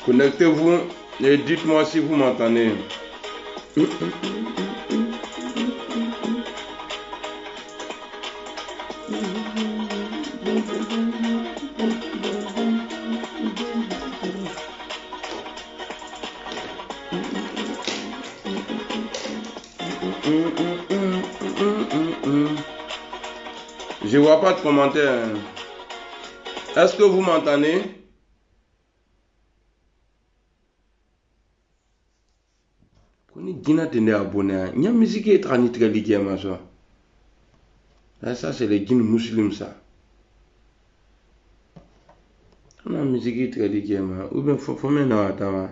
Connectez-vous et dites-moi si vous m'entendez. Je vois pas de commentaires. Est-ce que vous m'entendez? Ça c'est les guines musulmans ça. La musique est très liée, ou bien faut maintenant attendre.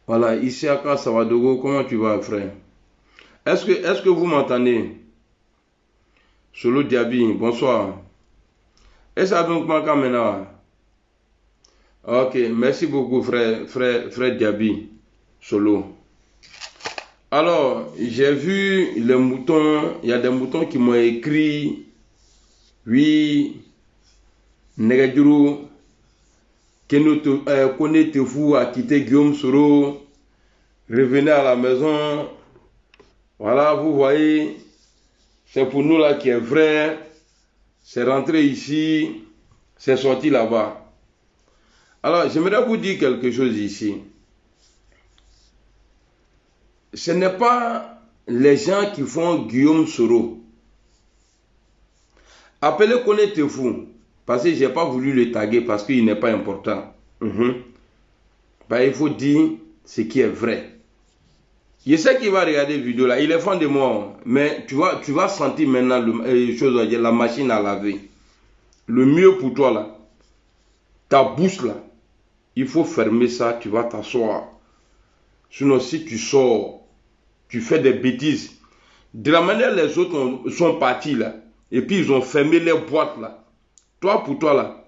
Voilà, ici à Kassawadogo, comment tu vas, frère? Est-ce que vous m'entendez? Solo Diaby, bonsoir. Est-ce que donc ma caméra? Ok, merci beaucoup, frère Diaby, Solo. Alors, j'ai vu les moutons, il y a des moutons qui m'ont écrit, oui, Negedjuru, Konetefou a quitté Guillaume Soro, revenez à la maison. Voilà, vous voyez, c'est pour nous là qui est vrai, c'est rentré ici, c'est sorti là-bas. Alors, j'aimerais vous dire quelque chose ici. Ce n'est pas les gens qui font Guillaume Soro. Appelez Konetefou, parce que je n'ai pas voulu le taguer parce qu'il n'est pas important. Ben, il faut dire ce qui est vrai. Je sais qu'il va regarder la vidéo là, il est fan de moi, mais tu vas sentir maintenant la machine à laver. Le mieux pour toi là, ta bouche là, il faut fermer ça, tu vas t'asseoir. Sinon si tu sors, tu fais des bêtises. De la manière les autres sont partis là, et puis ils ont fermé les boîtes là. Toi pour toi là,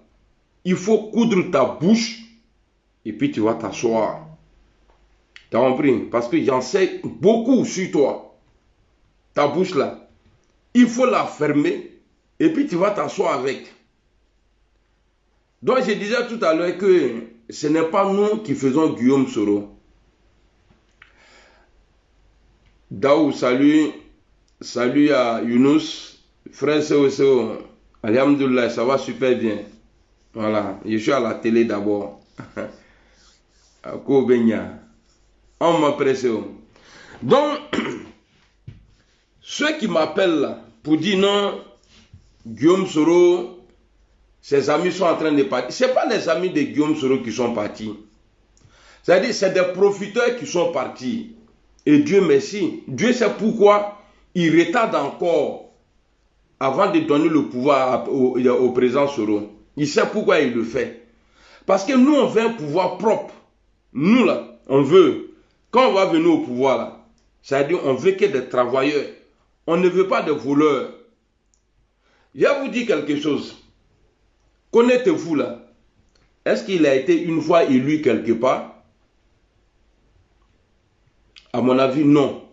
il faut coudre ta bouche, et puis tu vas t'asseoir. T'as compris? Parce que j'en sais beaucoup sur toi. Ta bouche là, il faut la fermer et puis tu vas t'asseoir avec. Donc je disais tout à l'heure que ce n'est pas nous qui faisons Guillaume Soro. Daou, salut à Younous, frère Seo, Alhamdoulilah, ça va super bien. Voilà, je suis à la télé d'abord. À Kobenya. On m'apprécie. Donc, ceux qui m'appellent là pour dire non, Guillaume Soro, ses amis sont en train de partir. Ce n'est pas les amis de Guillaume Soro qui sont partis. C'est-à-dire, c'est des profiteurs qui sont partis. Et Dieu merci. Dieu sait pourquoi il retarde encore avant de donner le pouvoir au président Soro. Il sait pourquoi il le fait. Parce que nous, on veut un pouvoir propre. Nous, là, on veut. Quand on va venir au pouvoir, là, c'est-à-dire, on veut que des travailleurs. On ne veut pas des voleurs. Je vais vous dire quelque chose. Connaissez-vous là? Est-ce qu'il a été une fois élu quelque part? À mon avis, non.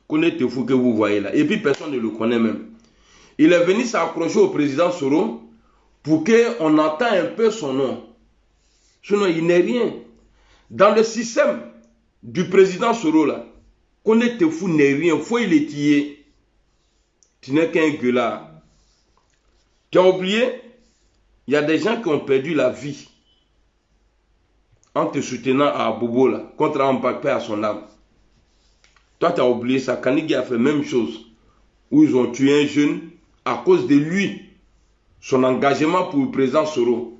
Connaissez-vous que vous voyez là? Et puis personne ne le connaît même. Il est venu s'accrocher au président Soro pour qu'on entende un peu son nom. Sinon, il n'est rien. Dans le système du président Soro là, Connaissez-vous n'est rien. Faut il est tué. Tu n'es qu'un gueulard. Tu as oublié? Il y a des gens qui ont perdu la vie en te soutenant à Bobo là, contre Ambakpe à son âme. Toi, tu as oublié ça. Kanigui a fait la même chose. Où ils ont tué un jeune à cause de lui. Son engagement pour le président Soro.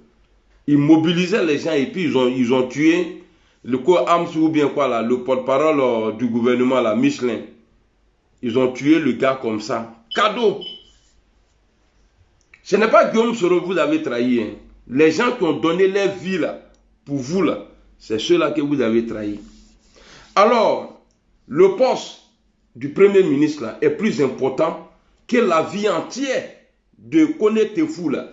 Ils mobilisaient les gens et puis ils ont tué le co-Ams ou bien quoi là, le porte-parole du gouvernement là, Michelin. Ils ont tué le gars comme ça. Cadeau. Ce n'est pas Guillaume Soro que vous avez trahi. Hein. Les gens qui ont donné leur vie là, pour vous là, c'est ceux-là que vous avez trahi. Alors, le poste du Premier ministre là est plus important que la vie entière de Konetefou là.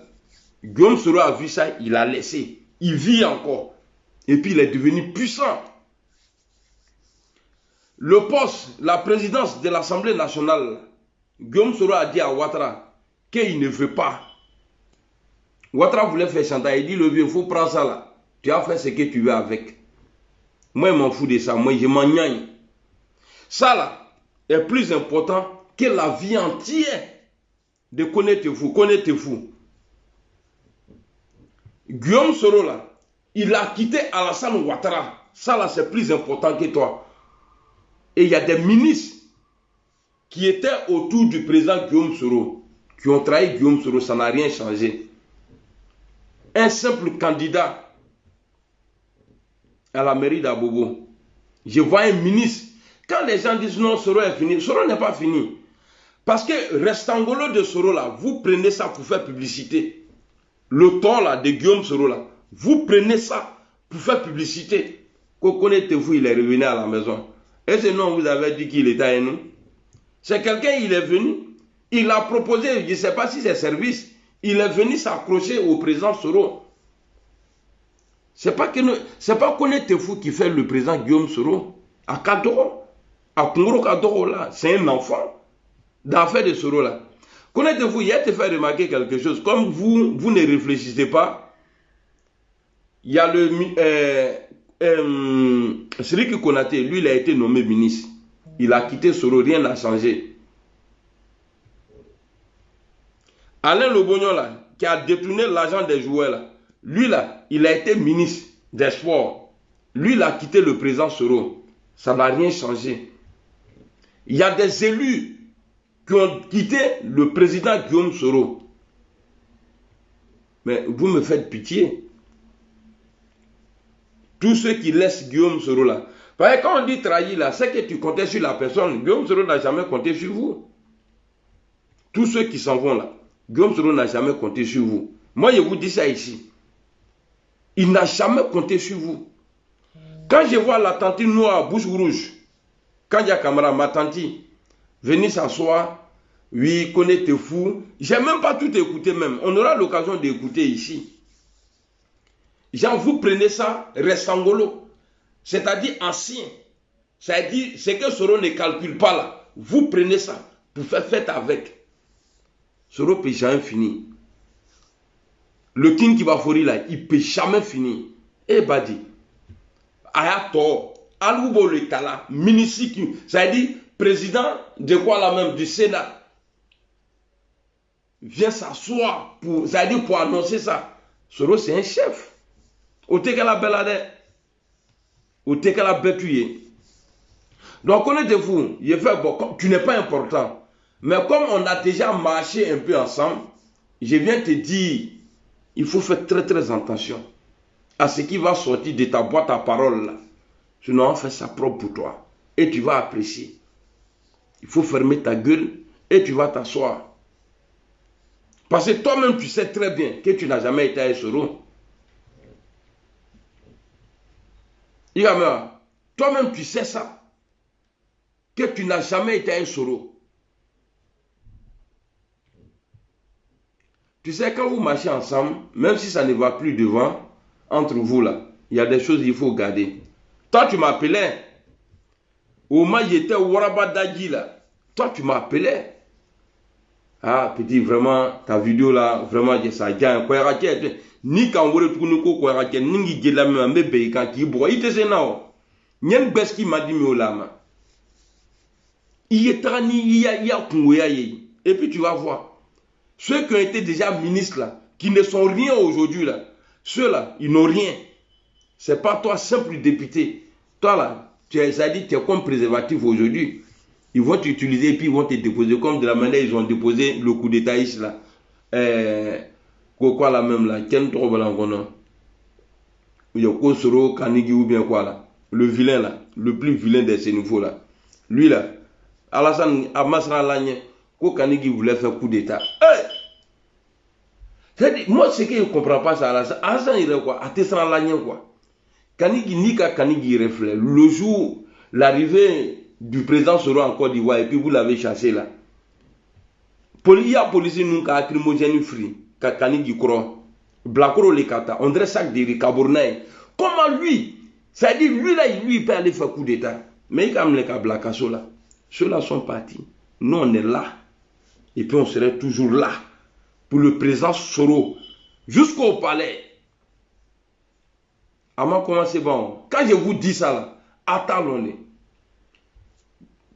Guillaume Soro a vu ça, il a laissé. Il vit encore. Et puis il est devenu puissant. le poste, la présidence de l'Assemblée nationale, Guillaume Soro a dit à Ouattara qu'il ne veut pas. Ouattara voulait faire chantage, il dit le vieux, il faut prendre ça là. Tu as fait ce que tu veux avec. Moi, je m'en fous de ça, moi, je m'en gagne. Ça là est plus important que la vie entière de connaître-vous, connaître-vous. Guillaume Soro là, il a quitté Alassane Ouattara. Ça là, c'est plus important que toi. Et il y a des ministres qui étaient autour du président Guillaume Soro, qui ont trahi Guillaume Soro, ça n'a rien changé. Un simple candidat à la mairie d'Abobo. Je vois un ministre. Quand les gens disent non, Soro est fini, Soro n'est pas fini. Parce que Restangolo de Soro là, vous prenez ça pour faire publicité. Le ton là de Guillaume Soro là, vous prenez ça pour faire publicité. Connaissez-vous, il est revenu à la maison. Et ce nom, vous avez dit qu'il était à nous. C'est quelqu'un, il est venu, il a proposé, je ne sais pas si c'est service, il est venu s'accrocher au président Soro. C'est pas Connaissez-vous qui fait le président Guillaume Soro. À Kadoro, à Kongoro Kadoro là, c'est un enfant d'affaires de Soro là. Connaissez-vous, il y a te fait remarquer quelque chose. Comme vous ne réfléchissez pas, il y a le Siriki Konaté, lui il a été nommé ministre. Il a quitté Soro, rien n'a changé. Alain Lobognon là, qui a détourné l'argent des joueurs là, lui là, il a été ministre des Sports. Lui il a quitté le président Soro. Ça n'a rien changé. Il y a des élus qui ont quitté le président Guillaume Soro. Mais vous me faites pitié. Tous ceux qui laissent Guillaume Soro là. Parce que quand on dit trahir là, c'est que tu comptais sur la personne. Guillaume Soro n'a jamais compté sur vous. Tous ceux qui s'en vont là, Guillaume Soro n'a jamais compté sur vous. Moi je vous dis ça ici. Il n'a jamais compté sur vous. Quand je vois la tante noire, bouche rouge, quand il y a camarade, ma tante, venir s'asseoir, oui, connaissez-vous, j'ai même pas tout écouté même. On aura l'occasion d'écouter ici. Genre, vous prenez ça, Restangolo, c'est-à-dire ancien. C'est-à-dire, ce que Soro ne calcule pas là, vous prenez ça pour faire fête avec. Soro ne peut jamais finir. Le King Kibafori là, il ne peut jamais finir. Eh Badi, Ayato, Aloubo le Kala, ministre, c'est-à-dire président de quoi là même, du Sénat, vient s'asseoir pour, c'est-à-dire pour annoncer ça. Soro c'est un chef. Otekala belade, Otekala betuye. Donc connaissez-vous, je fais bon, tu n'es pas important. Mais comme on a déjà marché un peu ensemble, je viens te dire, il faut faire très très attention à ce qui va sortir de ta boîte à parole là. Sinon on fait ça propre pour toi. Et tu vas apprécier. Il faut fermer ta gueule et tu vas t'asseoir. Parce que toi-même tu sais très bien que tu n'as jamais été à Soro. Toi-même tu sais ça. Que tu n'as jamais été à Soro. Tu sais, quand vous marchez ensemble, même si ça ne va plus devant, entre vous là, il y a des choses qu'il faut garder. Toi, tu m'appelais. Au moment où j'étais au Warabadagi là, toi, tu m'appelais. Ah, petit, vraiment, ta vidéo là, vraiment, ça gagne. Ni quand vous êtes ni qui la même, mais quand qui boit, il te sait non. Nyen beski m'a dit, mais là, il est trani, il y a, et puis tu vas voir. Ceux qui ont été déjà ministres là, qui ne sont rien aujourd'hui là, ceux-là, ils n'ont rien. C'est pas toi, simple député. Toi là, tu as dit, tu es comme préservatif aujourd'hui. Ils vont t'utiliser et puis ils vont te déposer comme de la manière ils ont déposé le coup d'état ici là. Quoi là même là, Ken Trobalangono. Il y a Kosoro, Kanigi ou bien quoi là. Le vilain là, le plus vilain de ces niveaux là. Lui là, Alassane Amasra Lagne, Kanigi voulait faire coup d'état. Moi, ce que je ne comprends pas, c'est Alassane, il est quoi? Atesran Lagne quoi. Kanigi Nika Kanigi reflète. Le jour, l'arrivée du président Soro en Côte d'Ivoire, et puis vous l'avez chassé là. Il y a police nous qui a acrimogène free, Kanigi Kro, Blakoro le Kata, André Sac de Kabournaï. Comment lui? C'est-à-dire, lui là, lui, il peut aller faire coup d'état. Mais comme les Kablakaso là, ceux-là sont partis. Nous, on est là. Et puis, on serait toujours là pour le président Soro jusqu'au palais. Avant comment c'est bon. Quand je vous dis ça là, attendons-les.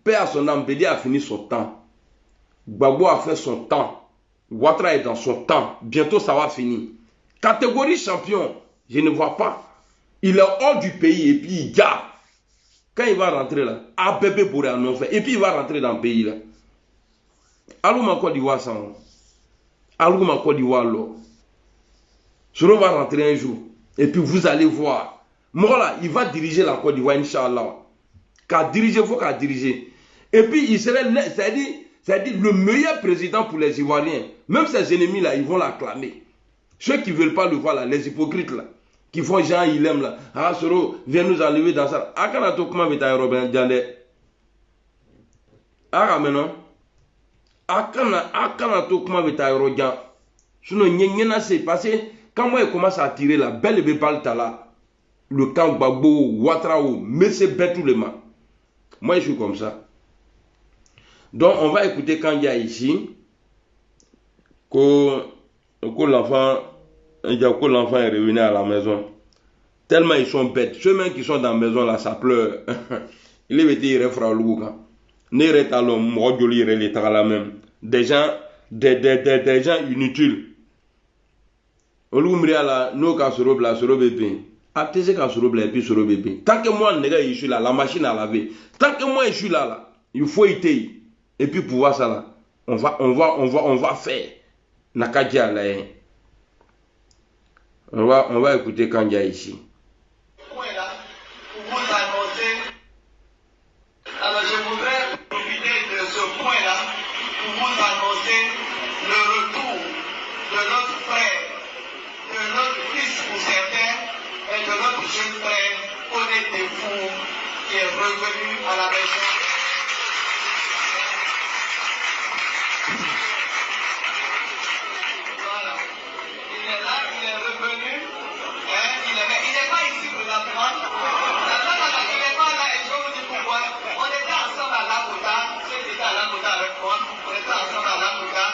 Père à son âme, Bédi a fini son temps. Gbagbo a fait son temps. Ouattara est dans son temps. Bientôt, ça va finir. Catégorie champion, je ne vois pas. Il est hors du pays et puis il garde. Quand il va rentrer là, Abébé pourrait en faire. Et puis il va rentrer dans le pays là. Allouma Côte d'Ivoire ça. Allouma Côte d'Ivoire là. Soro va rentrer un jour. Et puis vous allez voir. Moi là, il va diriger la Côte d'Ivoire, Inch'Allah. Qu'à diriger, il faut qu'à diriger. Et puis il serait, c'est-à-dire le meilleur président pour les Ivoiriens. Même ses ennemis là, ils vont l'acclamer. Ceux qui ne veulent pas le voir là, les hypocrites là, qui font genre, il aime là. Ah, Soro, viens nous enlever dans ça. Ah, quand on a comment vita Robin Diandé. Ah, maintenant. Ah, quand on a comment vita Robin. Sinon, n'y a c'est passé. Quand moi, il commence à tirer là, belle et belle là, le camp Gbagbo, Ouattara, mais c'est bête tout le monde. Moi, je suis comme ça. Donc, on va écouter quand il y a ici que l'enfant est revenu à la maison. Tellement ils sont bêtes. Ceux-mêmes qui sont dans la maison là, ça pleure. Il est vêtu, il est frère Louga. Ne rétalons, moi, je lui relève la même. Des gens inutiles. Olumria là, nous quand sur le bébé. Attendez quand sur le bébé, puis sur le bébé. Tant que moi, je suis là, la machine à laver. Tant que moi, je suis là, il faut y aller. Et puis pour voir ça là, on va faire. Nakadja là. On va écouter Kandja ici. Alors je voudrais profiter de ce point-là pour vous annoncer le retour de notre frère, de notre fils pour certains, et de notre jeune frère, Honnête Defou, qui est revenu à la maison. Voilà. Il est là, il est revenu. Il n'est pas ici présentement. Il n'est pas là et je vous dis pourquoi. On était ensemble à Lakota, ceux qui étaient à Lakota avec moi, on était ensemble à Lakota.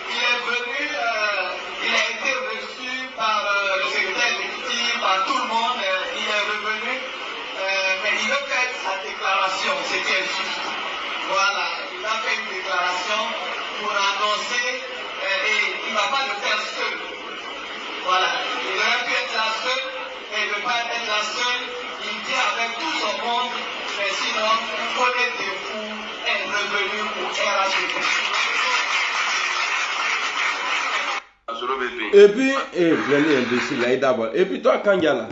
Il est venu, il a été reçu par le secrétaire exécutif, par tout le monde. Il est revenu, mais il veut faire sa déclaration, ce qui est juste. Voilà, il a fait une déclaration pour annoncer, et il ne va pas le faire seul. Voilà, il aurait pu être la seule, et il ne veut pas être la seule. Il vient avec tout son monde, mais sinon, Honnête Defou est revenu pour RHDP. Et puis, et puis toi, Kandja là,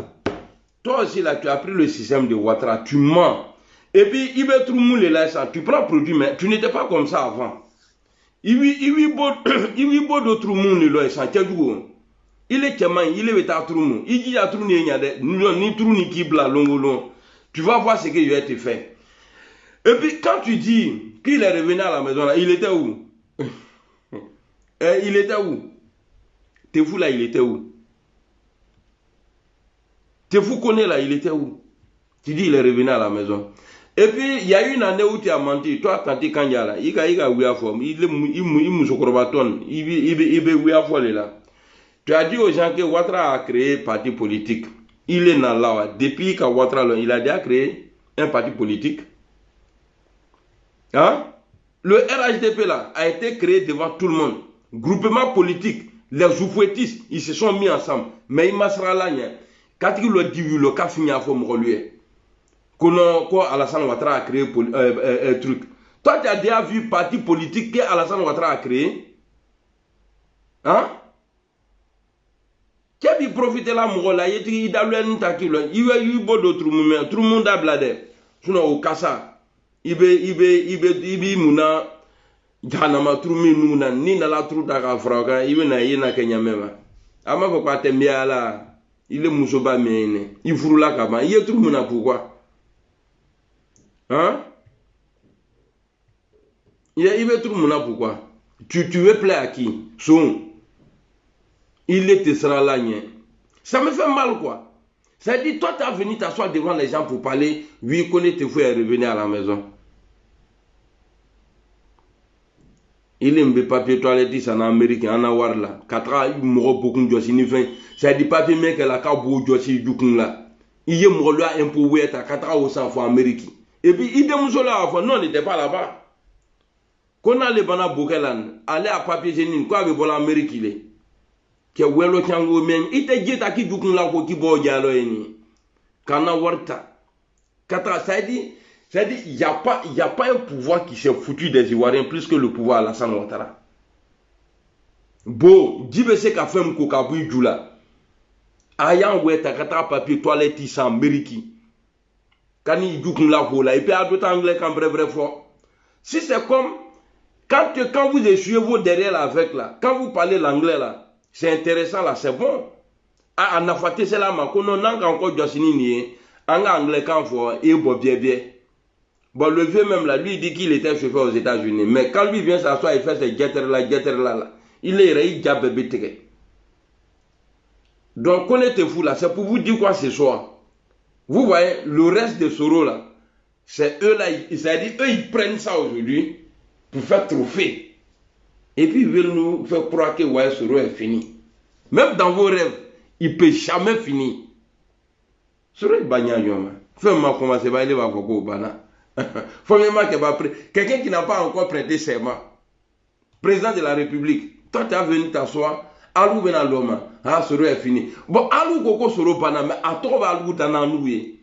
toi aussi là, tu as pris le système de Ouattara, tu mens. Et puis, il veut tout le monde là, ça, tu prends produit, mais tu n'étais pas comme ça avant. Il veut d'autres monde là, ça, tu as dit. Il est tellement, il est à tout le monde. Il dit à tout le monde, ni tout ni qui bla long. Tu vas voir ce qu'il va te faire. Et puis, quand tu dis qu'il est revenu à la maison là, il était où? Il était où? T'es fou là, il était où? T'es fou connaît là, il était où? Tu dis il est revenu à la maison. Et puis il y a une année où tu as menti. Toi quand tu Kandja là, il a ouïa forme, il là. Tu as dit aux gens que Ouattara a créé un parti politique. Il est dans là depuis que Ouattara il a déjà créé un parti politique. Hein? Le RHDP là a été créé devant tout le monde. Groupement politique. Les oufouettistes, ils se sont mis ensemble. Mais il m'a sera là, quand il le dit, le cas finit à faire mon lui. Quand Alassane Ouattara a créé un truc. Toi, tu as déjà vu parti politique que Alassane Ouattara a créé? Hein? Tu as vu profiter là, mon là, il a eu un taquille, il a eu beaucoup d'autres moments, tout le monde a bladé. Sinon, au Kassa, il be mouna. Janama trumi nuna ni na la tru daga fraka ibe na yena kenya mema ama ko kwa tembia la ile musoba mene ifurula kama iye trumi na pourquoi hein ibe trumi na pourquoi tu veux plaire à qui son il était sera là. Ça me fait mal quoi. C'est-à-dire, toi, tu as venu t'asseoir devant les gens pour parler. Oui, connaît tes frères et revenir à la maison. Il aime les papiers toilettes en Amérique, en Awarla. Katra, il mourra beaucoup de gens. C'est-à-dire, papier mec, la cabo de gens là. Il y a un peu oué à Katra au sang en Amérique. Et puis, il démontre là, non, il n'était pas là-bas. Quand on a les bana Bokelan, aller à papier génie, quoi, avec l'Amérique, il est. Que welo chango men ite jeta ki dukun la ko ki bo jalo eni kana warta kata ça dit il y a pas un pouvoir qui s'est foutu des Ivoiriens plus que le pouvoir Alassane Ouattara. Bo dibe se ka fem ko ka bu djula ayan weta kata papier toilette sans Amérique kani dukun la ko la et puis à d'autres anglais quand bref fort. Si c'est comme quand vous essuyez vos derrière avec là, quand vous parlez l'anglais là, c'est intéressant là, c'est bon. En affaté, c'est là, mais qu'on n'a encore Jossini, en anglais, quand faut, et bon, bien. Bon, le vieux même là, lui, il dit qu'il était chauffeur aux États-Unis. Mais quand lui vient s'asseoir, il fait ces getter là. Il est réi, diable, bébé. Donc, connaissez vous là, c'est pour vous dire quoi ce soir. Vous voyez, le reste de Soro là, c'est eux là, c'est-à-dire, eux, ils prennent ça aujourd'hui pour faire trophée. Et puis ils veulent nous faire croire que ouais, Soro est fini. Même dans vos rêves, il ne peut jamais finir. Soro est bagné. Fais-moi commencer, il va faire quoi? Quelqu'un qui n'a pas encore prêté serment, président de la République, toi tu as venu t'asseoir, Alou vena l'homme, ah Soro est fini. Bon, Alou Koko Soro Bana, mais à toi Alou Tananouye.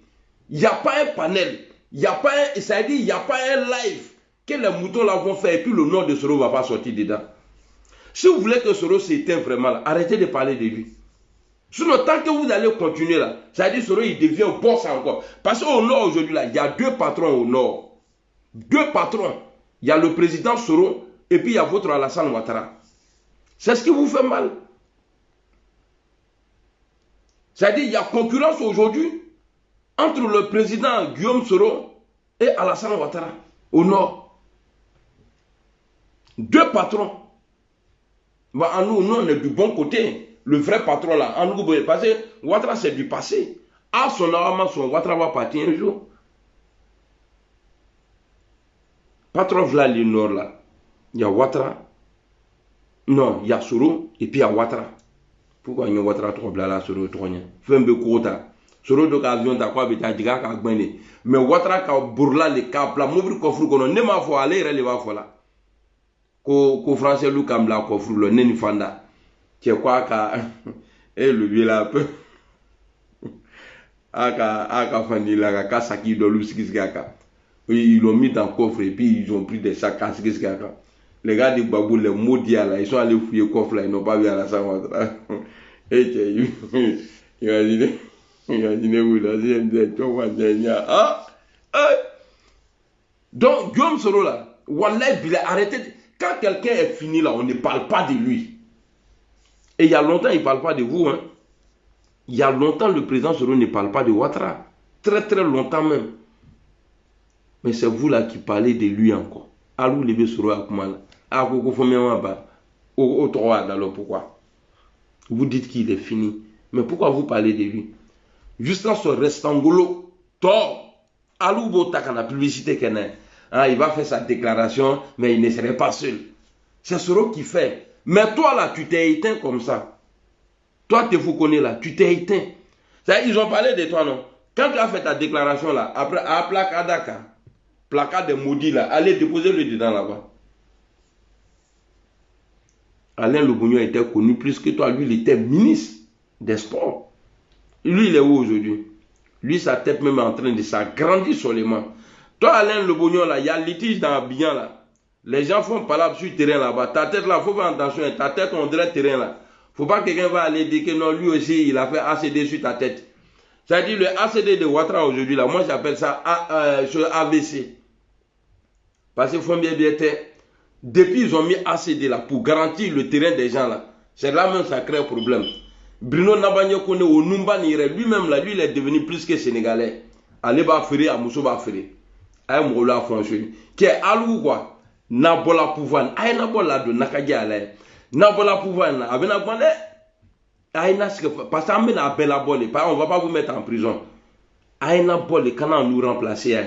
Il n'y a pas un panel, il n'y a pas un, c'est-à-dire il n'y a pas un live que les moutons là vont faire et puis le nom de Soro ne va pas sortir dedans. Si vous voulez que Soro s'éteigne vraiment là, arrêtez de parler de lui. Sinon, tant que vous allez continuer là, ça veut dire que Soro il devient boss encore. Parce qu'au nord aujourd'hui là, il y a deux patrons au nord. Deux patrons. Il y a le président Soro et puis il y a votre Alassane Ouattara. C'est ce qui vous fait mal. C'est-à-dire qu'il y a concurrence aujourd'hui entre le président Guillaume Soro et Alassane Ouattara au nord. Deux patrons. Bah, nous, on est du bon côté. Le vrai patron là, en nous, parce que Ouattara c'est du passé. À son arme, son Ouattara va partir un jour. Patron v'là le nord là. Il y a Ouattara. Non, il y a Soro et puis il y a Ouattara. Pourquoi il y a Ouattara trop blala Soro trop rien? Fais un peu court. Soro de avion t'as quoi bêta diga ka gbene. Mais Ouattara ka burla le cap la mobile kofru kono ne ma fo aller il va fo là. Ko français lu kam la kofru le neni fanda. Tu quoi ka et le vieux là peu. Aka fandi la ka saki do lu sikisaka. Ils l'ont mis dans le coffre et puis ils ont pris des sacs à sikisaka. Les gars de Babou, les maudits là, ils sont allés fouiller le coffre là, ils n'ont pas vu Alassane Ouattara. Et imaginez-vous là, donc Guillaume Soro là, Wallahi, arrêtez. Quand quelqu'un est fini là, on ne parle pas de lui. Et il y a longtemps, il ne parle pas de vous. Hein. Il y a longtemps, le président Soro ne parle pas de Ouattara. Très très longtemps même. Mais c'est vous là qui parlez de lui encore. Alou lebe Soro Akumala. Pourquoi? Vous dites qu'il est fini. Mais pourquoi vous parlez de lui? Jusqu'à ce restangolo, tort. Alou Botak la publicité qu'il a. Il va faire sa déclaration, mais il ne serait pas seul. C'est Soro qui fait. Mais toi là, tu t'es éteint comme ça. Toi, tu vous connais là, tu t'es éteint. Ils ont parlé de toi, non? Quand tu as fait ta déclaration là, après, à Placadaka, placard des maudits là, allez déposer le dedans là-bas. Alain Lobogno était connu plus que toi. Lui, il était ministre des Sports. Lui, il est où aujourd'hui? Lui, sa tête même est en train de s'agrandir seulement. Toi, Alain Lobogno, là, il y a litige dans Abidjan, là. Les gens font palabre sur le terrain là-bas. Ta tête là, il faut faire attention. Ta tête, on dirait le terrain là. Il ne faut pas que quelqu'un va aller dire que non, lui aussi, il a fait ACD sur ta tête. C'est-à-dire le ACD de Ouattara aujourd'hui, là, moi j'appelle ça AVC. Parce qu'il faut bien être. Depuis ils ont mis ACD là pour garantir le terrain des gens là. C'est là même ça crée un problème. Bruno Nabanye Kone au Numba Nire, lui-même là, lui il est devenu plus que sénégalais. Allez ba ferrer à Mousso ba ferrer. Aïe Mouroula François. Qui est alou quoi? Nabola pouvoir. Aïe Nabola de Nakadja Alain. Nabola pouvoir là. Avec Nabane. parce qu'on met la belle abole, on va pas vous mettre en prison. Aïna bole, quand on nous remplacer,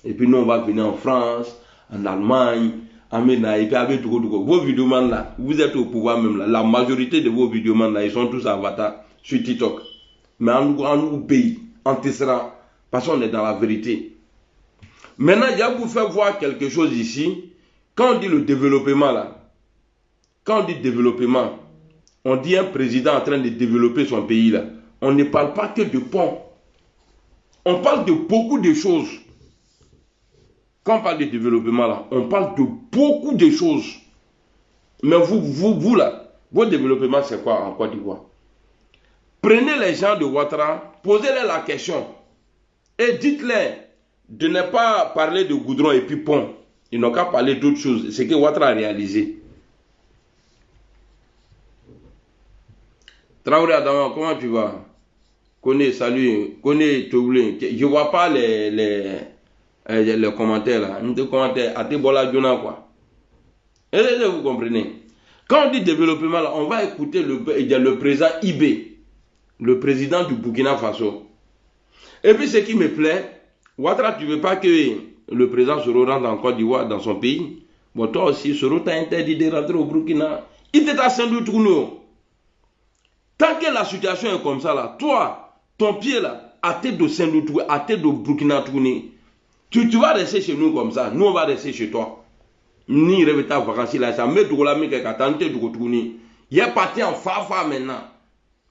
et puis nous on va venir en France, en Allemagne, en Ména, et puis avec tout. Vos vidéomans là, vous êtes au pouvoir même là, la majorité de vos vidéomans là, ils sont tous avatars sur TikTok. Mais en nous pays, en Tessera, parce qu'on est dans la vérité. Maintenant, il y a vous faire voir quelque chose ici. Quand on dit le développement là, quand on dit développement, on dit un président en train de développer son pays là. On ne parle pas que de ponts. On parle de beaucoup de choses. Quand on parle de développement là, on parle de beaucoup de choses. Mais vous là, votre développement c'est quoi en Côte d'Ivoire? Prenez les gens de Ouattara, posez-leur la question et dites-leur de ne pas parler de goudron et puis pont. Ils n'ont qu'à parler d'autres choses. C'est que Ouattara a réalisé. Traoré Adama, comment tu vas? Connais, salut. Connais, Toulé. Je ne vois pas les commentaires là. Les commentaires à Tebola Djona quoi. Et vous comprenez? Quand on dit développement là, on va écouter le président Ibé, le président du Burkina Faso. Et puis ce qui me plaît, Ouattara, tu ne veux pas que le président Soro rentre en Côte d'Ivoire dans son pays? Bon, toi aussi, Soro t'a interdit de rentrer au Burkina. Il était à Saint-Louis. Tant que la situation est comme ça là, toi, ton pied là, à tête de Saint-Louis, à tête de Burkina, tu vas rester chez nous comme ça. Nous, on va rester chez toi. Ni revêter en vacances là, ça met de la mique à tenter de retourner. Il est parti en fafa maintenant.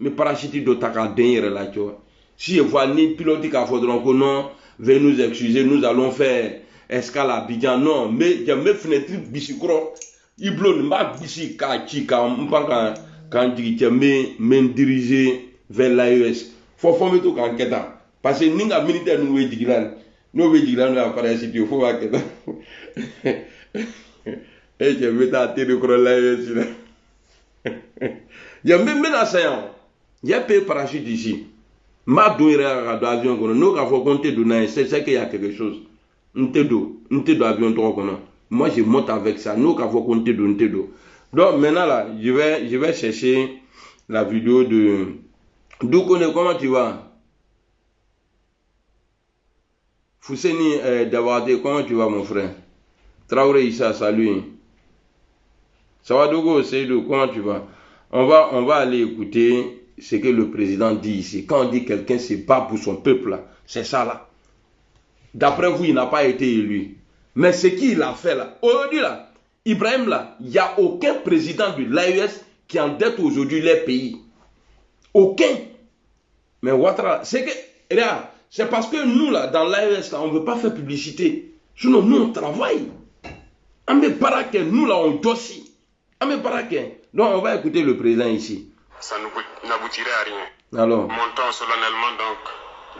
Mais parachute de ta dernière là, tu vois. Si je vois ni pilote qui a fait non, veuillez nous excuser, nous allons faire escale à Abidjan. Non, mais j'ai mes fenêtres bicycro. Il bloque ma bici quand tu me diriger vers l'AES. Faut former tout en quêta. Parce que nous avons militaire nous veut nous apparaître si tu faut voir que et je vais t'attirer pour l'AES. Il y a même menacé. Il y a payé parachute ici. Ma douille d'avion, nous avons compté de c'est qu'il y a quelque chose. Nous te avion trop. Moi je monte avec ça. Nous avons compté de nous. Donc maintenant là, je vais chercher la vidéo de Doukone. Comment tu vas? Fousseni Davade, comment tu vas mon frère? Traoré Issa, salut. Ça va Dogo, Seydou, comment tu vas? On va aller écouter ce que le président dit ici. Quand on dit quelqu'un se bat pour son peuple, c'est ça là. D'après vous, il n'a pas été élu. Mais ce qu'il a fait là, aujourd'hui là, Ibrahim là, il n'y a aucun président de l'AES qui endette aujourd'hui les pays. Aucun. Mais Ouattara, c'est que, regarde, c'est parce que nous là, dans l'AES là, on ne veut pas faire publicité. Sinon, nous on travaille. Amé Barake, nous là, on dossier. Amé Barake. Donc on va écouter le président ici. Ça n'aboutirait à rien. Alors. Montons solennellement donc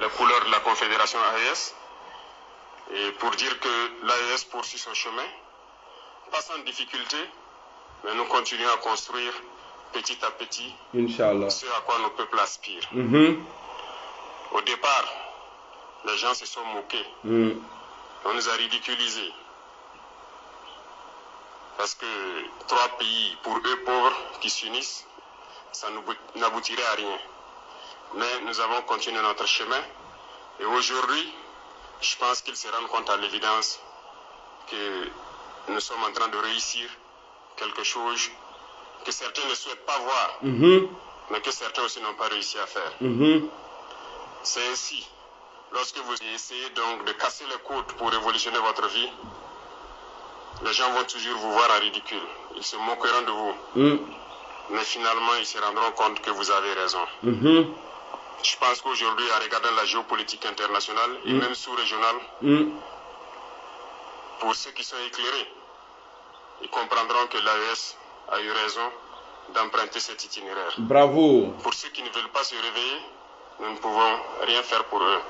les couleurs de la Confédération AES et pour dire que l'AES poursuit son chemin, pas sans difficulté, mais nous continuons à construire petit à petit Inch'Allah. Ce à quoi nos peuples aspirent. Au départ, les gens se sont moqués. On nous a ridiculisés. Parce que 3 pays, pour eux pauvres, qui s'unissent, ça n'aboutirait à rien. Mais nous avons continué notre chemin. Et aujourd'hui, je pense qu'ils se rendent compte à l'évidence que nous sommes en train de réussir quelque chose que certains ne souhaitent pas voir, mais que certains aussi n'ont pas réussi à faire. C'est ainsi, lorsque vous essayez donc de casser les côtes pour révolutionner votre vie, les gens vont toujours vous voir en ridicule. Ils se moqueront de vous. Mais finalement, ils se rendront compte que vous avez raison. Je pense qu'aujourd'hui, en regardant la géopolitique internationale et même sous-régionale, pour ceux qui sont éclairés, ils comprendront que l'AES a eu raison d'emprunter cet itinéraire. Bravo. Pour ceux qui ne veulent pas se réveiller, nous ne pouvons rien faire pour eux.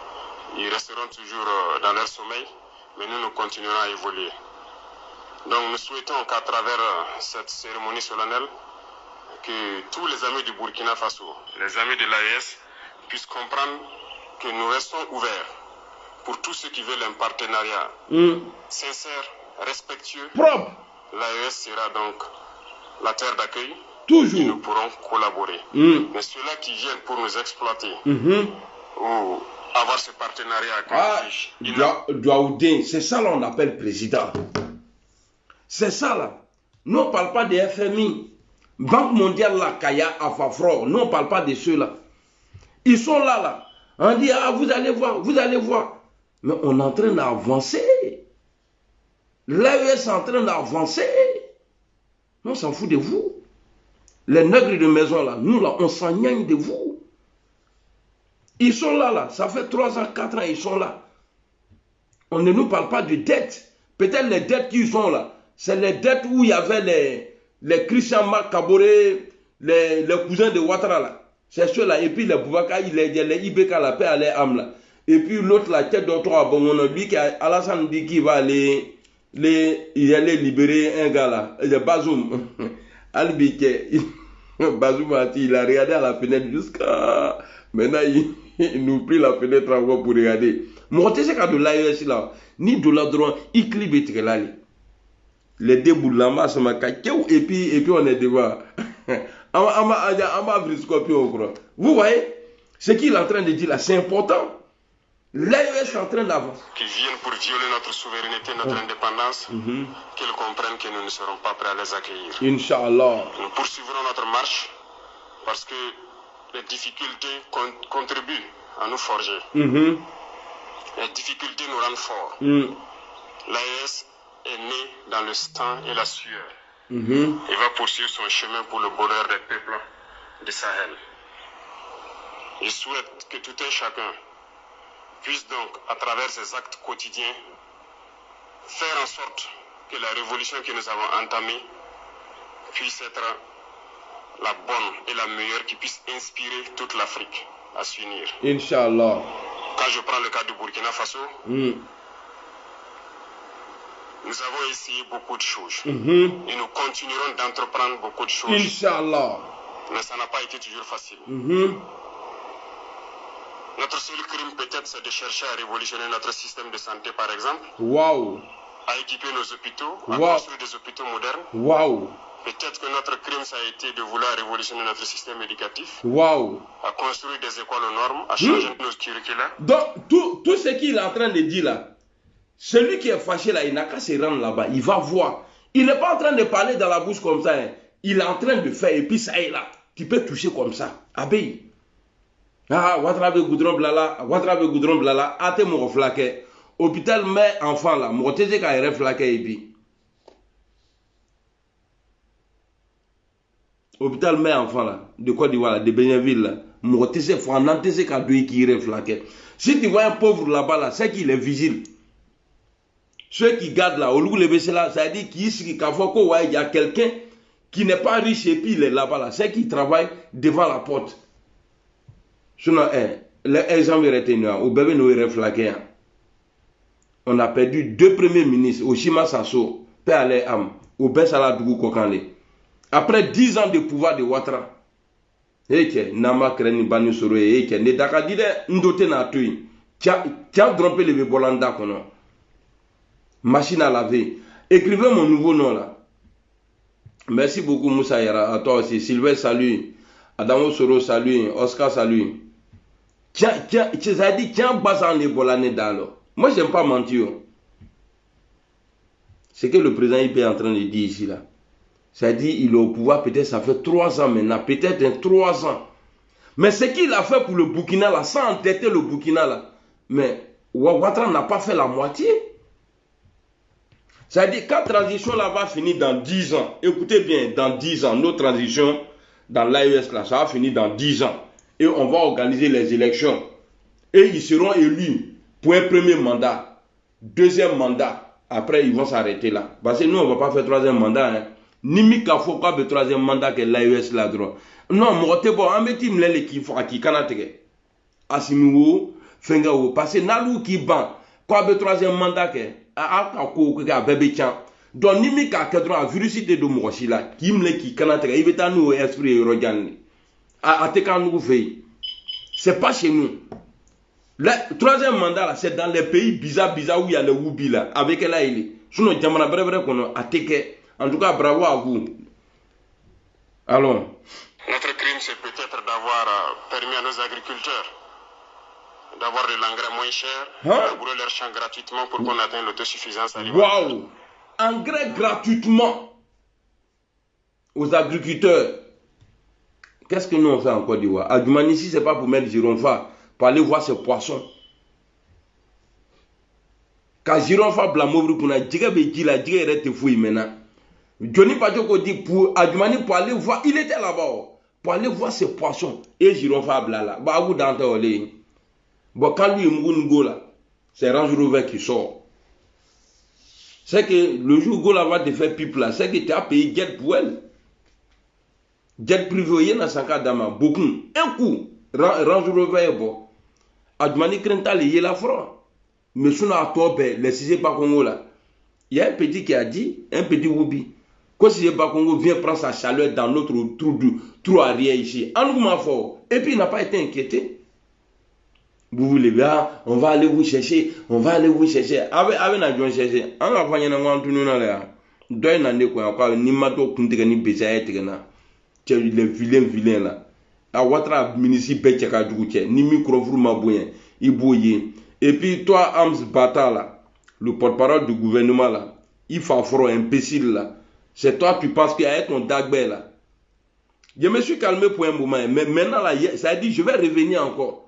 Ils resteront toujours dans leur sommeil, mais nous continuerons à évoluer. Donc nous souhaitons qu'à travers cette cérémonie solennelle, que tous les amis du Burkina Faso, les amis de l'AES, puissent comprendre que nous restons ouverts pour tous ceux qui veulent un partenariat sincère, respectueux. Propre. L'AES sera donc la terre d'accueil Toujours. et nous pourrons collaborer. Mais ceux-là qui viennent pour nous exploiter ou avoir ce partenariat avec Douaoudin, c'est ça là on appelle président. C'est ça là. Nous on ne parle pas des FMI. Banque mondiale, la Kaya, Afafro. Nous on ne parle pas de ceux-là. Ils sont là. On dit, ah, vous allez voir, vous allez voir. Mais on est en train d'avancer. L'AES est en train d'avancer. On s'en fout de vous. Les nègres de maison là, nous là, on s'engagne de vous. Ils sont là. Ça fait 3 ans, 4 ans, ils sont là. On ne nous parle pas de dettes. Peut-être les dettes qu'ils ont là, c'est les dettes où il y avait les Christian Marc Kaboré, les cousins de Ouattara là. C'est ceux-là. Et puis les Boubaka, les Ibeka, la paix à les âmes là. Et puis l'autre, la tête d'autre, bon, lui qui a Alassane dit qu'il va aller libérer un gars là. Bazoum. Albike. Bazoum, il a regardé à la fenêtre jusqu'à. Maintenant, il nous prit la fenêtre encore pour regarder. Moi, tu sais qu'à de l'AES là, ni de la droite, il clique là. Les débouts de la masse, et puis on est devant. Vous voyez, ce qu'il est en train de dire là, c'est important. L'AES est en train d'avancer. Qui viennent pour violer notre souveraineté, notre indépendance, qu'ils comprennent que nous ne serons pas prêts à les accueillir. Inch'Allah. Nous poursuivrons notre marche parce que les difficultés contribuent à nous forger. Les difficultés nous rendent forts. L'AES est né dans le sang et la sueur. Il va poursuivre son chemin pour le bonheur des peuples du Sahel. Je souhaite que tout un chacun puisse donc, à travers ses actes quotidiens, faire en sorte que la révolution que nous avons entamée puisse être la bonne et la meilleure, qui puisse inspirer toute l'Afrique à s'unir. Inch'Allah. Quand je prends le cas du Burkina Faso, nous avons essayé beaucoup de choses. Et nous continuerons d'entreprendre beaucoup de choses. Inch'Allah. Mais ça n'a pas été toujours facile. Notre seul crime peut-être, c'est de chercher à révolutionner notre système de santé, par exemple. Waouh. À équiper nos hôpitaux, à construire des hôpitaux modernes. Waouh. Peut-être que notre crime, ça a été de vouloir révolutionner notre système éducatif. Waouh. À construire des écoles aux normes, à changer nos curricula. Donc, tout ce qu'il est en train de dire là, celui qui est fâché là, il n'a qu'à se rendre là-bas. Il va voir. Il n'est pas en train de parler dans la bouche comme ça. Hein. Il est en train de faire. Et puis ça est là. Tu peux toucher comme ça. Abey. Ah, Ouattara goudron blala. Ouattara goudron blala. Ate mon flaquet. Hôpital mais enfant là. Mon tété quand il est flaquet et puis. Hôpital mais enfant là. De Côte d'Ivoire là. De Bénéville là. Mon tété faut en entendre qu'à deux qui est flaquet. Si tu vois un pauvre là-bas là, c'est qu'il est vigile. Ceux qui gardent là, au lieu de lever là, ça veut dire qu'il y a quelqu'un qui n'est pas riche et puis il est là-bas là. C'est qui travaille devant la porte. Sinon, les gens vont retenir, au bébé nous reflaqué. On a perdu 2 premiers ministres, Oshima Sasso, Père Alain Am, au Bessala Dougou Kokane. Après 10 ans de pouvoir de Ouattara. Eke, Nama Kreni Bani Soro, Eke, ne Dakadide, Ndote Natui, tiens drompé le Bolanda Kono. Machine à laver. Écrivez mon nouveau nom là. Merci beaucoup Moussa Yara. À toi aussi. Sylvain, salut. Adamo Soro, salut. Oscar, salut. Tiens, bas en Ebola dans. Moi, j'aime pas mentir. C'est que le président IP est en train de dire ici là. C'est-à-dire, il est au pouvoir, peut-être ça fait 3 ans maintenant. Peut-être 3 ans. Mais ce qu'il a fait pour le Burkina là, sans entêter le Burkina là. Mais Ouattara n'a pas fait la moitié. C'est-à-dire, quand la transition là va finir dans 10 ans, écoutez bien, dans 10 ans, notre transition dans l'AES là, ça va finir dans 10 ans. Et on va organiser les élections. Et ils seront élus pour un premier mandat, 2e mandat. Après, ils vont s'arrêter là. Parce que nous, on ne va pas faire 3e mandat. Hein. Ni faut pas faire 3e mandat que l'AES là droit. Non, moi, c'est bon, on met les qui font qui kanateke. Asimiwo, Fengao, parce que Nalou qui ban, quoi, le 3e mandat que. Donc ni mi ka kadra virus de mochi là qui me qui kanata il veut nous esprit rogan a te kan nous fait c'est pas chez nous. Le 3e mandat là c'est dans les pays bizarre où il y a le Woubi là avec là il est sinon jamana bref qu'on a teke en tout cas bravo à vous Alors. Notre crime, c'est peut-être d'avoir permis à nos agriculteurs d'avoir de l'engrais moins cher, de labourer leurs champs gratuitement pour qu'on atteigne l'autosuffisance alimentaire. Waouh! Engrais gratuitement aux agriculteurs. Qu'est-ce que nous on fait en Côte d'Ivoire? À Djoumani, ici, ce n'est pas pour mettre Gironfa, pour aller voir ses poissons. Quand Gironfa blamouvre pour la djigé béji, la djigé reste fouille maintenant. Johnny Padjoko dit pour Adjoumani pour aller voir, il était là-bas, pour aller voir ses poissons. Et Gironfa blala. Bah, vous d'entrer au lit. Bon, quand lui, Mgoungo là, c'est Range Rover qui sort. C'est que le jour où Gola va te faire pipe là, c'est que tu as payé jet pour elle. Jet privé, il y a dans 5 dama, beaucoup. Un coup, Range Rover est bon. Adjoumani Krenta, il y a la franc. Mais sinon, à toi, les 6 pas Congo là. Il y a un petit qui a dit, un petit Woubi, que si pas Congo vient prendre sa chaleur dans notre trou arrière ici. En nous fort. Et puis il n'a pas été inquiété. Vous voulez bien, on va aller vous chercher, on va aller vous chercher. Avec la joie chercher. On va faire un peu de temps. Deux n'en quoi, ni mato kunte ni besaye tegena. Les vilains là. A watra ministre Betchaka Djoukouche, ni micro mabouyen, ibouye. Et puis toi, Ams Bata là, le porte-parole du gouvernement là, il faut affronter imbécile là. C'est toi qui penses qu'il y a ton dagbé là. Je me suis calmé pour un moment, mais maintenant là, ça a dit je vais revenir encore.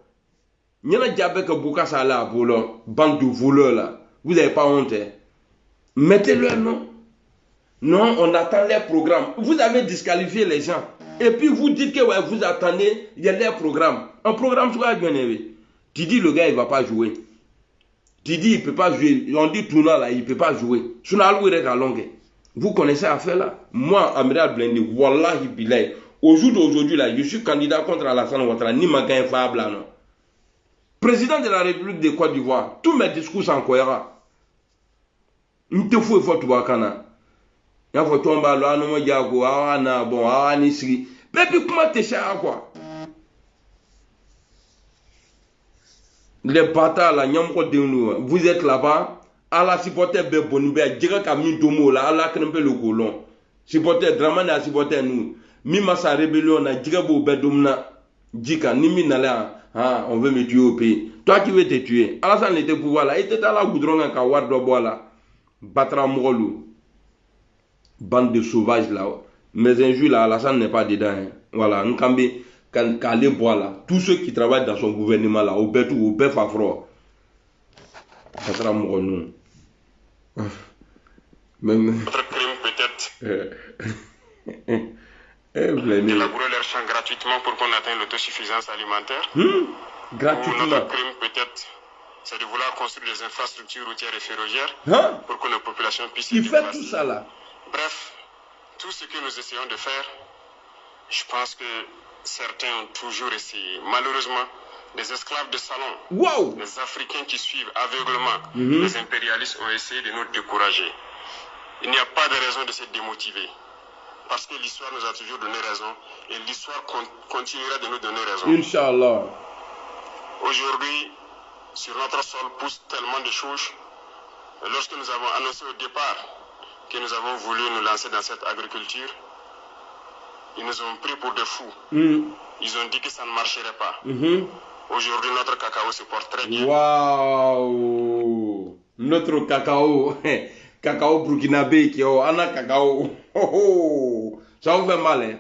Il y en a déjà avec Boukassa là, pour leur bande de voleurs là. Vous n'avez pas honte. Hein? Mettez-le non. Non, on attend les programmes. Vous avez disqualifié les gens. Et puis vous dites que ouais, vous attendez, il y a des programmes. Un programme soit bien élevé. Tu dis le gars il ne va pas jouer. Tu dis il ne peut pas jouer. On dit tournant là, il ne peut pas jouer. Vous connaissez l'affaire là. Moi, Amiral Blendi, Wallahi Bilay, au jour d'aujourd'hui là, je suis candidat contre Alassane Ouattara, ni ma gain fable là non. Président de la République de Côte d'Ivoire, tous mes discours sont cohérents. Nous te fous et faut tout wakana. Il faut tomber à l'eau, nous diago, ah bon, ah nisri. Mais puis comment t'es cher à quoi? Les bâtards là, vous êtes là-bas, à la supporter Bebonibé, dirait qu'à Mintomo là, à la crème le colon. Supporter Dramane à supporter nous. Mima sa rébellion, a dirait beau Bedomna, Dika, Nimi Nala. Ah, on veut me tuer au pays. Toi qui veux te tuer. Alassane était pouvoir là. Il était dans la goudron en Kawar Dobois là. Batra Mourolou. Bande de sauvages là. Mais un jour là, Alassane n'est pas dedans. Hein. Voilà. Nkambi, Kale Bois là. Tous ceux qui travaillent dans son gouvernement là. Au Betou, au Befafro. Batra Mourolou. Notre crime peut-être. De labourer leurs champs gratuitement pour qu'on atteigne l'autosuffisance alimentaire. Gratuitement. Ou notre crime peut-être, c'est de vouloir construire des infrastructures routières et ferroviaires pour que nos populations puissent... Il fait tout ça là. Bref, tout ce que nous essayons de faire, je pense que certains ont toujours essayé. Malheureusement, des esclaves de salon, wow. Les Africains qui suivent aveuglement les impérialistes ont essayé de nous décourager. Il n'y a pas de raison de se démotiver. Parce que l'histoire nous a toujours donné raison et l'histoire continuera de nous donner raison. Inch'Allah. Aujourd'hui, sur notre sol poussent tellement de choses. Et lorsque nous avons annoncé au départ que nous avons voulu nous lancer dans cette agriculture, ils nous ont pris pour des fous. Ils ont dit que ça ne marcherait pas. Aujourd'hui, notre cacao se porte très bien. Waouh! Notre cacao. Cacao burkinabé qui est ana cacao. Ça vous fait mal, hein?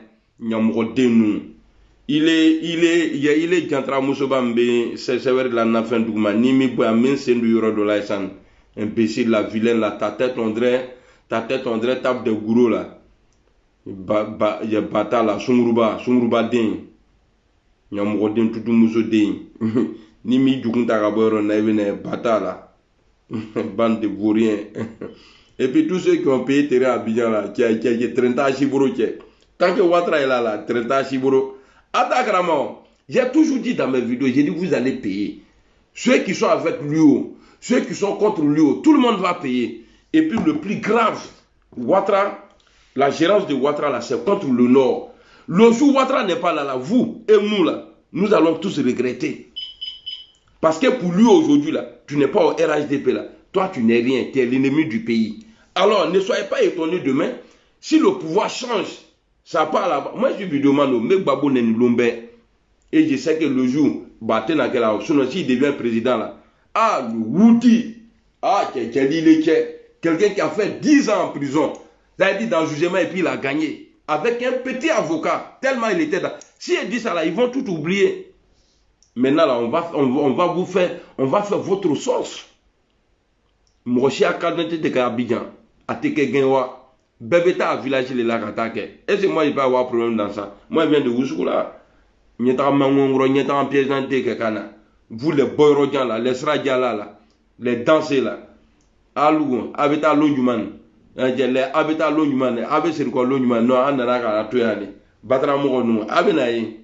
Il est Jantra Moussobambe, c'est vrai de la nafin d'Ougma, ni mi boya min sendu yoro de l'Aïsan. Imbécile, la vilaine, là, ta tête on dirait tape de gourou là. Il y a bata là, sungruba den. Nyamrodin tout mousso den. Ni mi djoukunta kaboro na evene bata là. Bande de vauriens. Et puis tous ceux qui ont payé terrain à Abidjan là, qui a 30 ans à Chiboro, tant que Ouattara est là, 30 ans à Chiboro. Attends, j'ai toujours dit dans mes vidéos, j'ai dit vous allez payer. Ceux qui sont avec lui, ceux qui sont contre lui, tout le monde va payer. Et puis le plus grave, Ouattara, la gérance de Ouattara là, c'est contre le Nord. Le jour où Ouattara n'est pas là, vous et nous là, nous allons tous regretter. Parce que pour lui aujourd'hui là, tu n'es pas au RHDP là, toi tu n'es rien, tu es l'ennemi du pays. Alors ne soyez pas étonnés demain, si le pouvoir change, Ça part là-bas. Moi, je suis vidéoman, mais Babo n'est l'ombe. Et je sais que le jour, sinon s'il devient président là, ah, le Woody, ah, quelqu'un qui a fait 10 ans en prison, ça a dit dans le jugement et puis il a gagné. Avec un petit avocat, tellement il était là. Si il dit ça là, ils vont tout oublier. Maintenant là, on va faire votre sauce. Moshi a kadante de Abidjan, a teke genwa, bébéta à village les lakatake. Et c'est moi il peut avoir problème dans ça. Moi je viens de Oussou là. Nyeta mangongro, nyeta en pièce dans teke kana. Vous les boyrodjan là, les sradja là, les dansés là. Alou, abeta lonjuman. Les abeta lonjuman, abe c'est quoi lonjuman, non, anana la toyane. Batra moro nous, abe naï.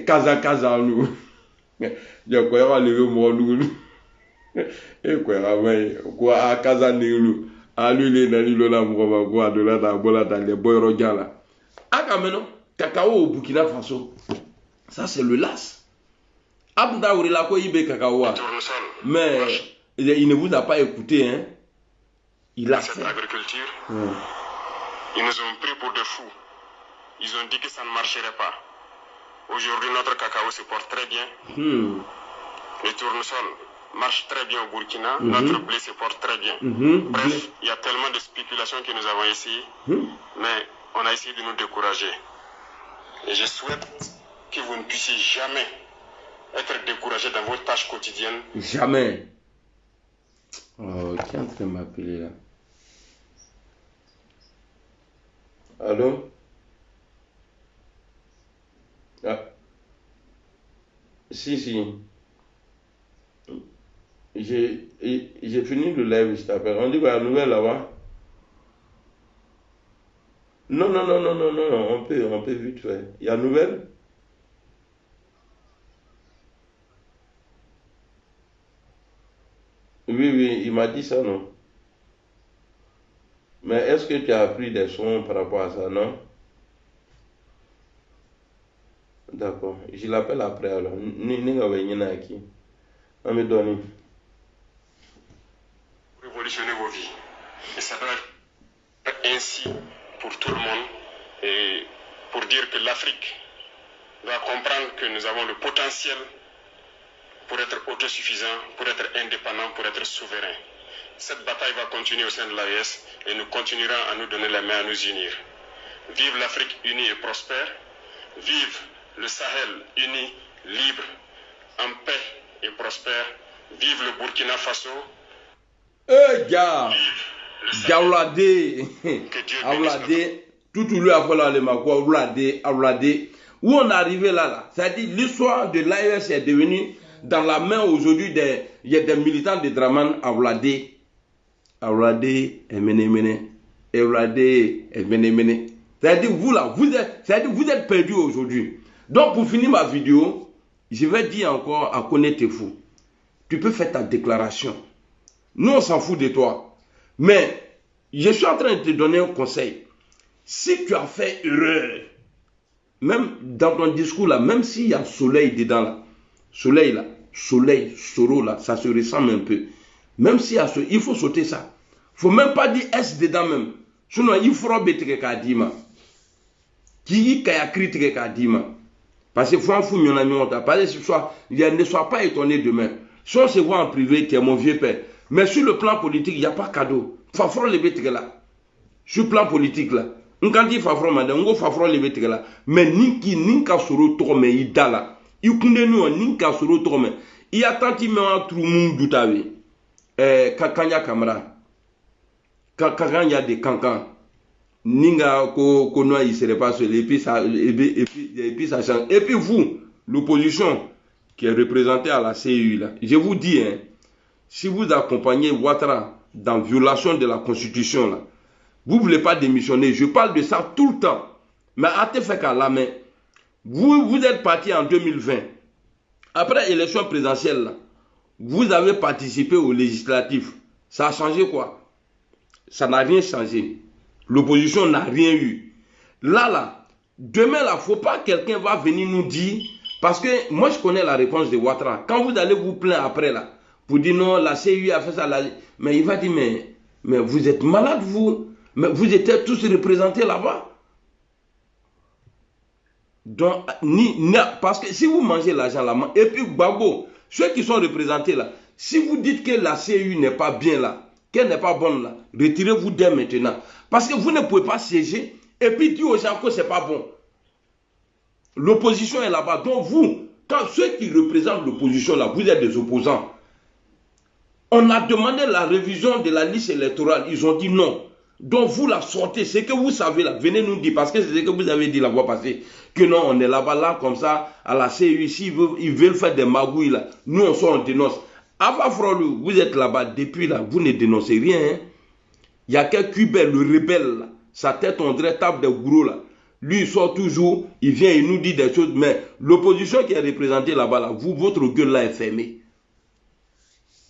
Kaza nous. Je crois lever mon loup. Et quoi, à Kaza Nilou. À lui, les Nalilo, la Moua, de la Bola, dans les boyrodjan là. Ah, Kameno, cacao au Burkina Faso. Ça, c'est le las. Abda ou la Koyibe cacao. Mais il ne vous a pas écouté, hein. Il a fait. Cette agriculture, ils nous ont pris pour des fous. Ils ont dit que ça ne marcherait pas. Aujourd'hui, notre cacao se porte très bien. Le tournesol marche très bien au Burkina. Notre blé se porte très bien. Bref, il y a tellement de spéculations que nous avons essayé. Mais on a essayé de nous décourager. Et je souhaite que vous ne puissiez jamais être découragé dans vos tâches quotidiennes. Jamais. Oh, qui est en train de m'appeler là? Allô? Ah. Si. J'ai fini le live, je t'appelle. On dit quoi, la nouvelle là-bas? Non, on peut vite faire. Il y a une nouvelle? Oui, il m'a dit ça, non? Mais est-ce que tu as appris des sons par rapport à ça, non? D'accord, je l'appelle après alors. Révolutionner vos vies. Et ça doit être ainsi pour tout le monde. Et pour dire que l'Afrique doit comprendre que nous avons le potentiel pour être autosuffisant, pour être indépendant, pour être souverain. Cette bataille va continuer au sein de l'AES et nous continuerons à nous donner la main, à nous unir. Vive l'Afrique unie et prospère. Vive le Sahel uni, libre, en paix et prospère. Vive le Burkina Faso. Gars, tout lui a fallu aller m'avoir, où on est arrivé là. C'est-à-dire l'histoire de l'AES est devenue dans la main aujourd'hui il y a des militants de Draman Awladé, c'est-à-dire vous là, vous êtes perdus aujourd'hui. Donc pour finir ma vidéo, je vais dire encore à connaître fou. Tu peux faire ta déclaration. Nous on s'en fout de toi. Mais je suis en train de te donner un conseil. Si tu as fait erreur, même dans ton discours là, même s'il y a soleil dedans là, soleil, soro là, ça se ressemble un peu. Même s'il y a il faut sauter ça. Faut même pas dire S dedans même. Sinon il faut bêter kadima. Qui kaya critique kadima. Parce que faut en fouiller on a mis on t'a parlé ce soir, ne sois pas étonné demain. Si on se voit en privé, tu es mon vieux père. Mais sur le plan politique, il n'y a pas cadeau. Fafron les bêtes là. Sur le plan politique là. On quand dit Fafron madame, on Fafron les bêtes là. Mais ninka soro trome idala. Il kunde nous ninka soro trome. Il y a tant de gens qui ont doutavé. Kakanya Kamara. Kakanya de Kankan. Ninga ko noa il serait pas seul. Et puis ça change. Et puis vous, l'opposition qui est représentée à la CEU là. Je vous dis, hein, si vous accompagnez Ouattara dans violation de la Constitution là, vous ne voulez pas démissionner. Je parle de ça tout le temps. Mais à te faire qu'à la main, vous êtes parti en 2020. Après l'élection présidentielle là, vous avez participé aux législatives. Ça a changé quoi? Ça n'a rien changé. L'opposition n'a rien eu. Là, demain, il ne faut pas quelqu'un va venir nous dire, parce que moi je connais la réponse de Ouattara. Quand vous allez vous plaindre après là, pour dire non, la CEU a fait ça, mais il va dire, mais Mais vous êtes malades, vous. Mais vous étiez tous représentés là-bas. Donc, parce que si vous mangez l'argent là, et puis Gbagbo, ceux qui sont représentés là, si vous dites que la CEU n'est pas bien là, qu'elle n'est pas bonne là, retirez-vous dès maintenant. Parce que vous ne pouvez pas siéger et puis dire aux gens que ce n'est pas bon. L'opposition est là-bas. Donc vous, quand ceux qui représentent l'opposition là, vous êtes des opposants. On a demandé la révision de la liste électorale. Ils ont dit non. Donc vous la sortez. C'est que vous savez là. Venez nous dire. Parce que c'est ce que vous avez dit la fois passée. Que non, on est là-bas là comme ça. À la CEU ici, ils veulent faire des magouilles là. Nous on sort, on dénonce. Ava Frolou, vous êtes là-bas depuis là. Vous ne dénoncez rien. Hein? Il y a quel Kubel, le rebelle là. Sa tête on dirait table de gros là. Lui il sort toujours. Il vient, il nous dit des choses. Mais l'opposition qui est représentée là-bas là. Vous, votre gueule là est fermée.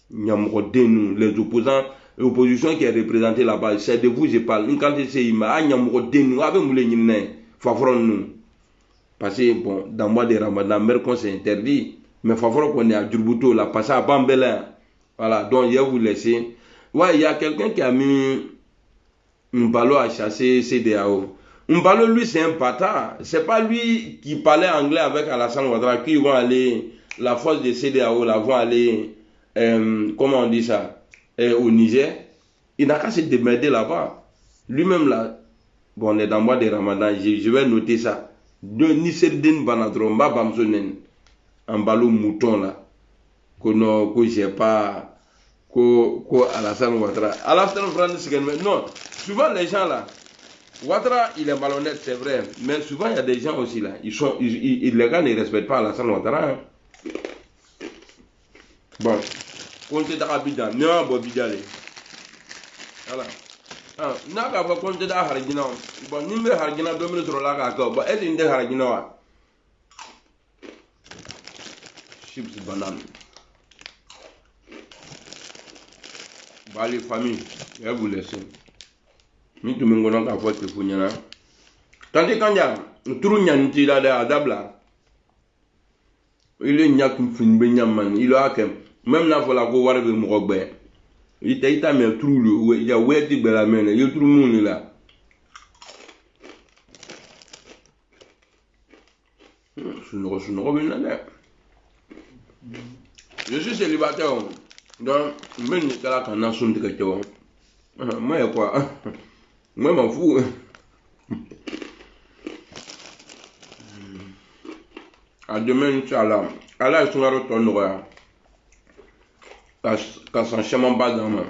Les opposants, l'opposition qui est représentée là-bas, c'est de vous je parle. Quand c'est Ima, parce que bon, dans le mois de Ramadan, Mercon c'est interdit, mais il faut qu'on est à Djurbuto, là, passer à Bambela. Voilà, donc je vais vous laisser. Ouais, il y a quelqu'un qui a mis un ballon à chasser CDAO. Un ballon, lui, c'est un bâtard. C'est pas lui qui parlait anglais avec Alassane Ouattara qui vont aller, la force de CDAO, là, vont aller. Comment on dit ça, au Niger, il n'a qu'à se démerder là-bas. Lui-même là, bon, on est dans le mois de Ramadan, je vais noter ça. De Niserdin Banadromba Bamsonen, en ballon mouton là, que j'ai pas, que Alassane Ouattara. Alassane Ouattara, non, souvent les gens là, Ouattara il est malhonnête, c'est vrai, mais souvent il y a des gens aussi là, les gars ne respectent pas Alassane Ouattara. Hein. Bon. Compte d'Abidjan, non, Bobidale. Voilà. Ah, n'a qu'à voir compte d'Hargina. Bon, numéro Hargina, 2 minutes sur la carte. Bon, est-ce une Hargina? Chips banane. Bah, les familles, je vais vous laisser. Mais tu me connais qu'à voir que vous n'avez pas. Tandis quand il y a un trou nyanti là de Adabla, il est nyak fin benyaman, il a qu'un. Même là, il faut la voir avec mon robert. Il t'a mis un trou, il y a oué de la main, il y a tout le monde là. Je suis célibataire, donc, même si là, quand on a son directeur, moi, quoi, moi, m'en fous. À demain, Inch'Allah. Allah est sur la route en noir. Quand son chemin bas dans ma.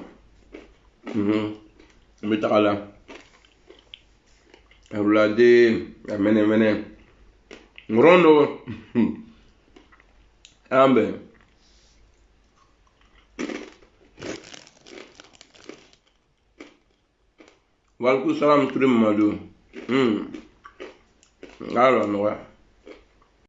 Mais t'as là. Roulade, amène. Rondo. Ambe. Walkou salam tout le monde. Alors, noir.